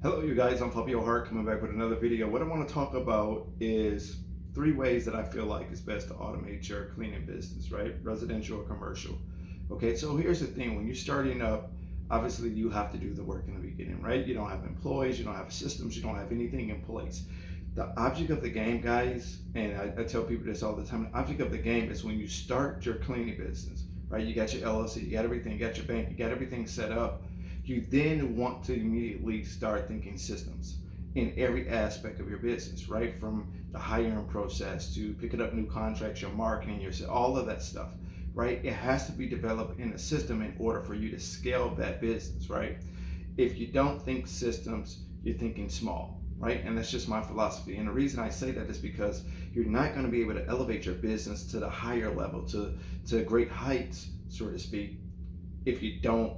Hello, you guys. I'm Fabio Hart coming back with another video. What I want to talk about is 3 ways that I feel like is best to automate your cleaning business, right? Residential or commercial. Okay, so here's the thing: when you're starting up, obviously you have to do the work in the beginning, right? You don't have employees, you don't have systems, you don't have anything in place. The object of the game, guys, and I tell people this all the time: the object of the game is when you start your cleaning business, right? You got your LLC, you got everything, you got your bank, you got everything set up. You then want to immediately start thinking systems in every aspect of your business, right? From the hiring process to picking up new contracts, your marketing, your all of that stuff, right? It has to be developed in a system in order for you to scale that business, right? If you don't think systems, you're thinking small, right? And that's just my philosophy. And the reason I say that is because you're not going to be able to elevate your business to the higher level, to great heights, so to speak, if you don't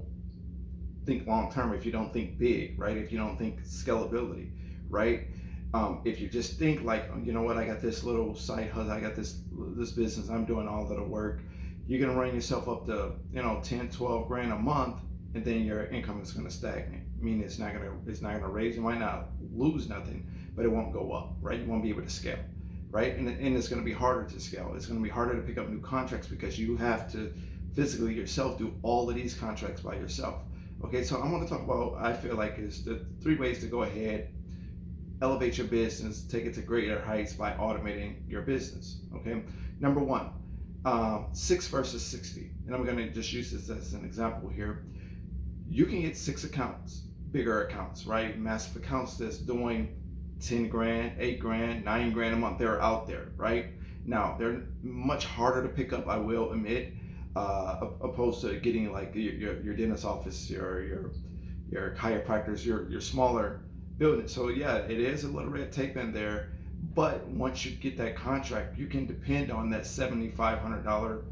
think long term, if you don't think big, right? If you don't think scalability, right? If you just think like, oh, you know what, I got this little side hustle, I got this business, I'm doing all of the work, you're gonna run yourself up to 10, 12 grand a month, and then your income is gonna stagnate. I mean, it's not gonna raise. You might not lose nothing, but it won't go up, right? You won't be able to scale, right? And it's gonna be harder to scale. It's gonna be harder to pick up new contracts because you have to physically yourself do all of these contracts by yourself. Okay, so I'm going to talk about, I feel like, is the 3 ways to go ahead, elevate your business, take it to greater heights by automating your business. Okay, number one, 6 versus 60. And I'm going to just use this as an example here. You can get 6 accounts, bigger accounts, right? Massive accounts that's doing 10 grand, 8 grand, 9 grand a month. They're out there, right? Now, they're much harder to pick up, I will admit, opposed to getting like your dentist office, your chiropractors, your smaller buildings. So yeah, it is a little red tape in there, but once you get that contract, you can depend on that $7,500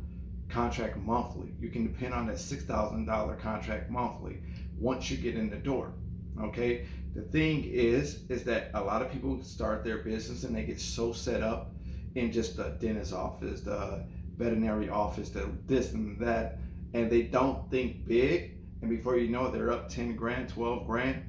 contract monthly. You can depend on that $6,000 contract monthly once you get in the door. Okay. The thing is that a lot of people start their business and they get so set up in just the dentist office, the veterinary office, this and that, and they don't think big. And before you know it, they're up 10 grand, 12 grand,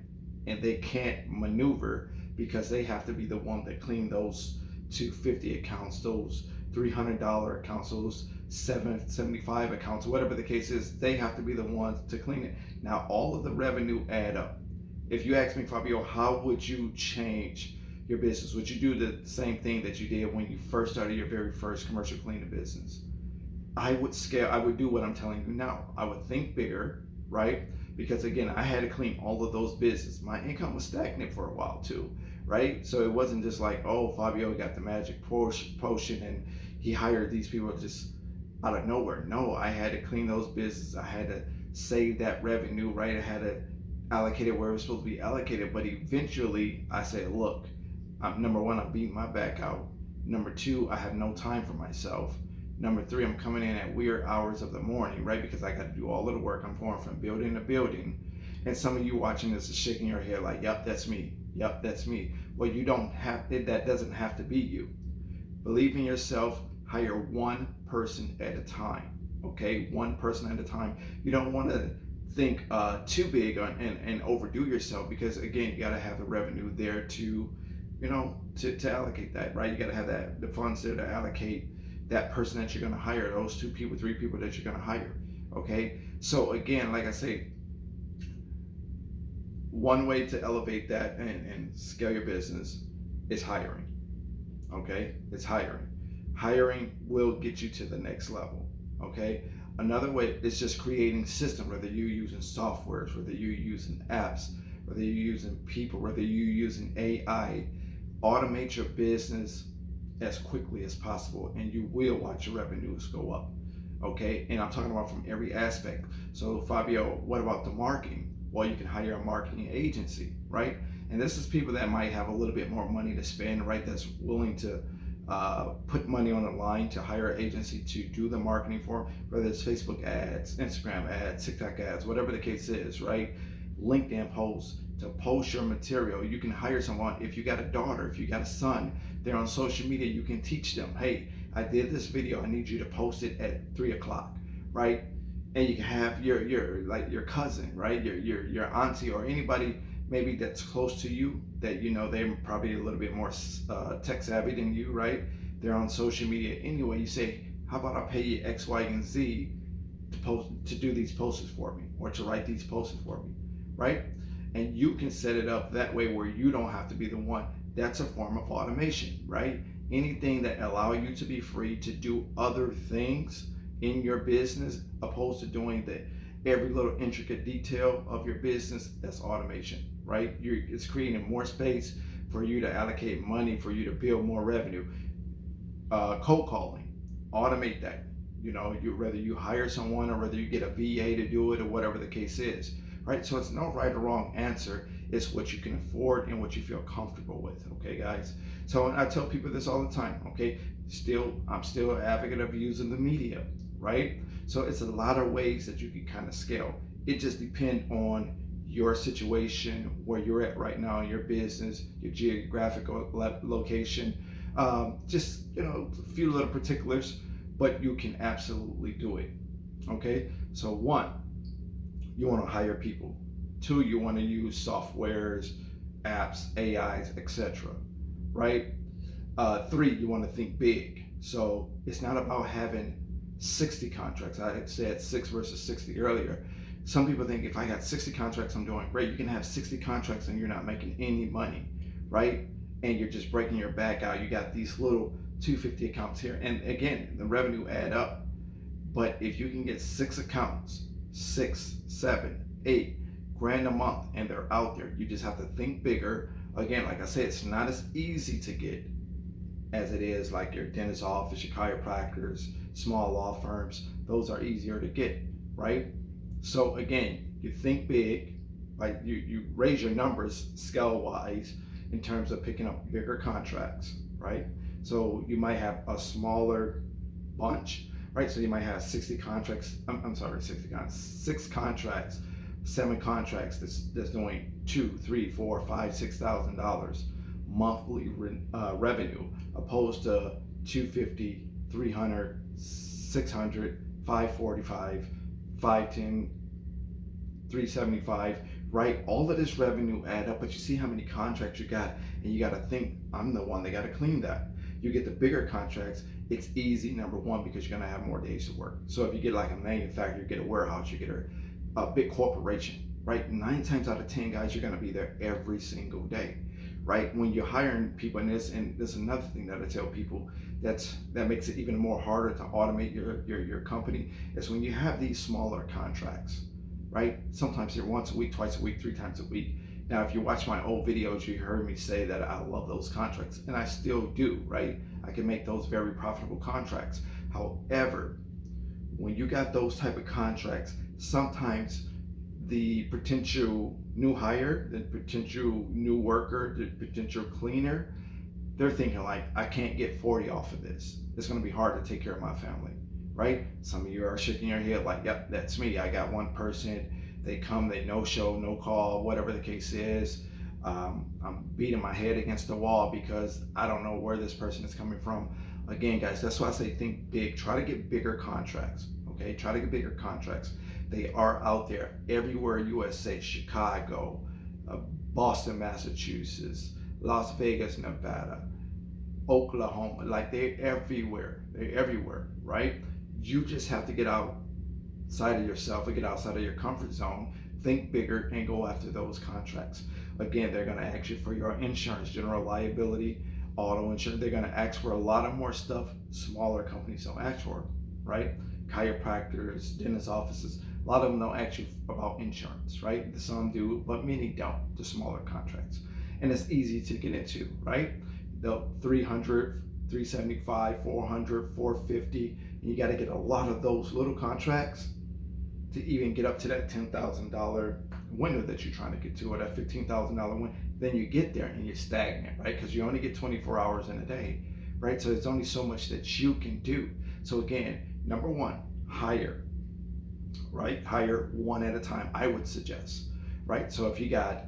and they can't maneuver because they have to be the one that clean those 250 accounts, those $300 accounts, those 775 accounts, whatever the case is. They have to be the ones to clean it. Now, all of the revenue add up. If you ask me, Fabio, how would you change your business? Would you do the same thing that you did when you first started your very first commercial cleaning business? I would scale. I would do what I'm telling you now. I would think bigger, right? Because again, I had to clean all of those businesses. My income was stagnant for a while too, right? So it wasn't just like, oh, Fabio got the magic potion and he hired these people just out of nowhere. No, I had to clean those businesses. I had to save that revenue, right? I had to allocate it where it was supposed to be allocated. But eventually, I said, look, number one, I'm beating my back out. Number two, I have no time for myself. Number three, I'm coming in at weird hours of the morning, right? Because I got to do all of the work. I'm going from building to building. And some of you watching this is shaking your head like, yep, that's me. Yep, that's me. Well, you don't have it. That doesn't have to be you. Believe in yourself. Hire one person at a time. Okay, one person at a time. You don't want to think too big and overdo yourself, because again, you got to have the revenue there to to allocate that, right? You got to have the funds there to allocate that person that you're going to hire, those 2 people, 3 people that you're going to hire. Okay, so again, like I say, one way to elevate that and scale your business is hiring. Okay, it's hiring will get you to the next level. Okay, another way is just creating systems, whether you're using softwares, whether you're using apps, whether you're using people, whether you're using AI. Automate your business as quickly as possible, and you will watch your revenues go up. Okay, and I'm talking about from every aspect. So Fabio, what about the marketing? Well, you can hire a marketing agency, right? And this is people that might have a little bit more money to spend, right? That's willing to put money on the line to hire an agency to do the marketing for them, whether it's Facebook ads, Instagram ads, TikTok ads, whatever the case is, right? LinkedIn posts to post your material. You can hire someone. If you got a daughter, if you got a son, they're on social media, you can teach them, hey, I did this video, I need you to post it at 3 o'clock, right? And you can have your cousin, right? Your auntie or anybody maybe that's close to you, that you know they're probably a little bit more tech savvy than you, right? They're on social media anyway. You say, how about I pay you X, Y, and Z to do these posts for me, or to write these posts for me, right? And you can set it up that way where you don't have to be the one. That's a form of automation, right? Anything that allow you to be free to do other things in your business, opposed to doing the every little intricate detail of your business, that's automation, right? It's creating more space for you to allocate money, for you to build more revenue. Cold calling, automate that. You know, whether you hire someone or whether you get a VA to do it or whatever the case is, right? So it's no right or wrong answer. It's what you can afford and what you feel comfortable with. Okay, guys. So I tell people this all the time. Okay, I'm still an advocate of using the media, right? So it's a lot of ways that you can kind of scale. It just depends on your situation, where you're at right now in your business, your geographical location, just a few little particulars, but you can absolutely do it. Okay, so one, you want to hire people. Two, you want to use softwares, apps, AIs, etc. Right? Three, you want to think big. So it's not about having 60 contracts. I had said 6 versus 60 earlier. Some people think if I got 60 contracts, I'm doing great. You can have 60 contracts and you're not making any money, right? And you're just breaking your back out. You got these little 250 accounts here. And again, the revenue add up. But if you can get 6 accounts, 6, 7, 8 grand a month, and they're out there, you just have to think bigger. Again, like I said, it's not as easy to get as it is like your dentist office, your chiropractors, small law firms. Those are easier to get, right? So again, you think big, like you raise your numbers scale wise in terms of picking up bigger contracts, right? So you might have a smaller bunch, right? So you might have 60 contracts. I'm sorry, 60 contracts, 6 contracts, 7 contracts that's doing $2, $3, $4, $5, $6,000 monthly revenue, opposed to 250, 300, 600, 545, 510, 375, right? All of this revenue add up, but you see how many contracts you got, and you got to think, I'm the one that got to clean that. You get the bigger contracts, it's easy, number one, because you're going to have more days to work. So if you get like a manufacturer, you get a warehouse, you get a big corporation, right? 9 times out of 10, guys, you're going to be there every single day, right? When you're hiring people, and this another thing that I tell people that makes it even more harder to automate your company, is when you have these smaller contracts, right? Sometimes they're once a week, twice a week, 3 times a week. Now, if you watch my old videos, you heard me say that I love those contracts, and I still do, right? I can make those very profitable contracts. However, when you got those type of contracts, sometimes the potential new hire, the potential new worker, the potential cleaner, they're thinking like, I can't get 40 off of this. It's going to be hard to take care of my family, right? Some of you are shaking your head like, yep, that's me. I got one person. They come, they no show, no call, whatever the case is. I'm beating my head against the wall because I don't know where this person is coming from. Again, guys, that's why I say think big. Try to get bigger contracts, okay? Try to get bigger contracts. They are out there everywhere, USA, Chicago, Boston, Massachusetts, Las Vegas, Nevada, Oklahoma. Like, they're everywhere. They're everywhere, right? You just have to get outside of yourself and get outside of your comfort zone, think bigger, and go after those contracts. Again, they're going to ask you for your insurance, general liability, auto insurance. They're going to ask for a lot of more stuff smaller companies don't ask for, right? Chiropractors, dentist offices, a lot of them don't ask you about insurance, right? Some do, but many don't, the smaller contracts. And it's easy to get into, right? The 300, 375, 400, 450, and you got to get a lot of those little contracts to even get up to that $10,000 window that you're trying to get to, or that $15,000 window. Then you get there and you're stagnant, right? Because you only get 24 hours in a day, right? So it's only so much that you can do. So again, number one, hire, right? Hire one at a time, I would suggest, right? So if you got,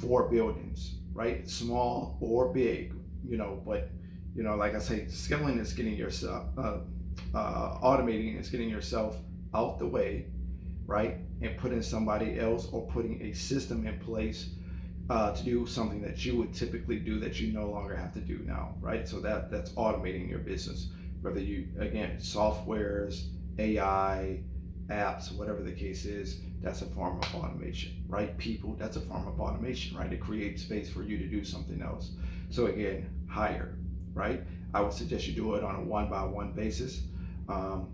4 buildings, right? Small or big, but, like I say, scaling is getting yourself, automating is getting yourself out the way, right? and putting somebody else or putting a system in place to do something that you would typically do that you no longer have to do now, right? So that's automating your business, whether you, again, softwares, AI, apps, whatever the case is, that's a form of automation, right? People, that's a form of automation, right? It creates space for you to do something else. So again, hire, right? I would suggest you do it on a one-by-one basis. I'm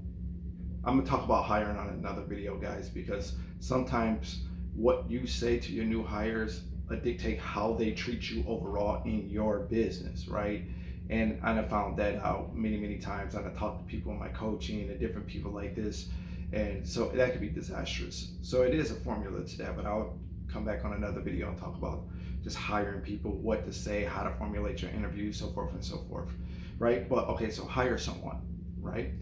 gonna talk about hiring on another video, guys, because sometimes what you say to your new hires dictate how they treat you overall in your business, right? And I have found that out many times. I've talked to people in my coaching and different people like this, and so that could be disastrous. So it is a formula to that, but I'll come back on another video and talk about just hiring people, what to say, how to formulate your interview, so forth and so forth, right? But okay, so hire someone, right?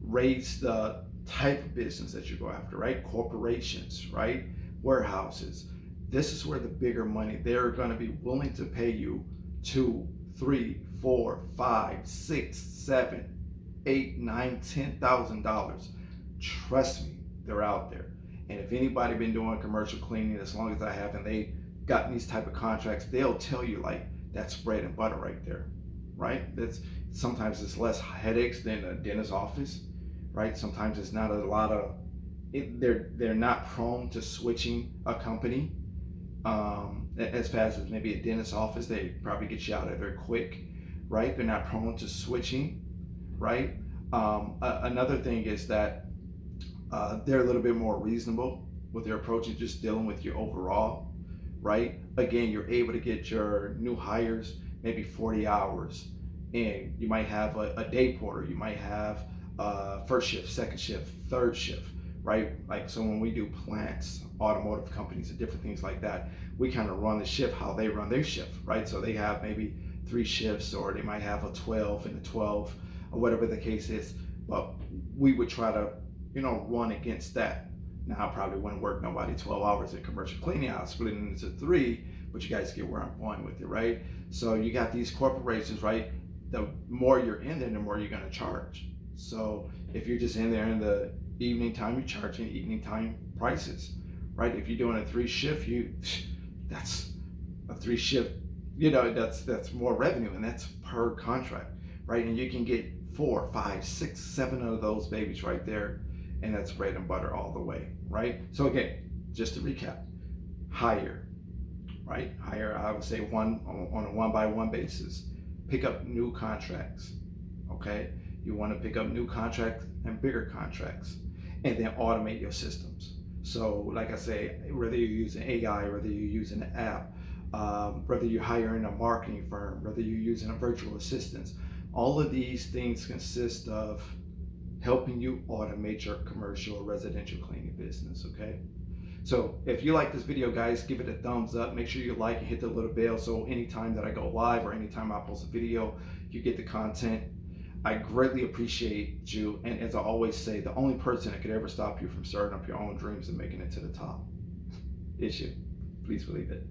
Raise the type of business that you go after, right? Corporations, right? Warehouses. This is where the bigger money, they're going to be willing to pay you $2, $3, $4, $5, $6, $7, $8, $9, $10,000. Trust me, they're out there. And if anybody been doing commercial cleaning as long as I have, and they gotten these type of contracts, they'll tell you like that's bread and butter right there, right? That's sometimes it's less headaches than a dentist's office, right? Sometimes it's not a lot of they're not prone to switching a company as fast as maybe a dentist's office. They probably get you out of there quick, right? They're not prone to switching, right? Another thing is that they're a little bit more reasonable with their approach and just dealing with you overall, right? Again, you're able to get your new hires maybe 40 hours, and you might have a day porter, you might have first shift, second shift, third shift, right? Like, so when we do plants, automotive companies and different things like that, we kind of run the shift how they run their shift, right? So they have maybe 3 shifts, or they might have a 12 and a 12, or whatever the case is. But we would try to, run against that. Now, I probably wouldn't work nobody 12 hours in commercial cleaning. I'll split it into 3, but you guys get where I'm going with it, right? So you got these corporations, right? The more you're in there, the more you're going to charge. So if you're just in there in the evening time, you're charging evening time prices, right? If you're doing a 3 shift, that's a 3 shift, that's more revenue, and that's per contract, right? And you can get 4, 5, 6, 7 of those babies right there, and that's bread and butter all the way, right? So again, just to recap, hire, right? Hire, I would say on a one-by-one basis. Pick up new contracts, okay? You want to pick up new contracts and bigger contracts, and then automate your systems. So like I say, whether you're using AI, whether you're using an app, whether you're hiring a marketing firm, whether you're using a virtual assistant, all of these things consist of helping you automate your commercial or residential cleaning business, okay? So if you like this video, guys, give it a thumbs up. Make sure you like and hit the little bell, so anytime that I go live or anytime I post a video, you get the content. I greatly appreciate you, and as I always say, the only person that could ever stop you from starting up your own dreams and making it to the top is you. Please believe it.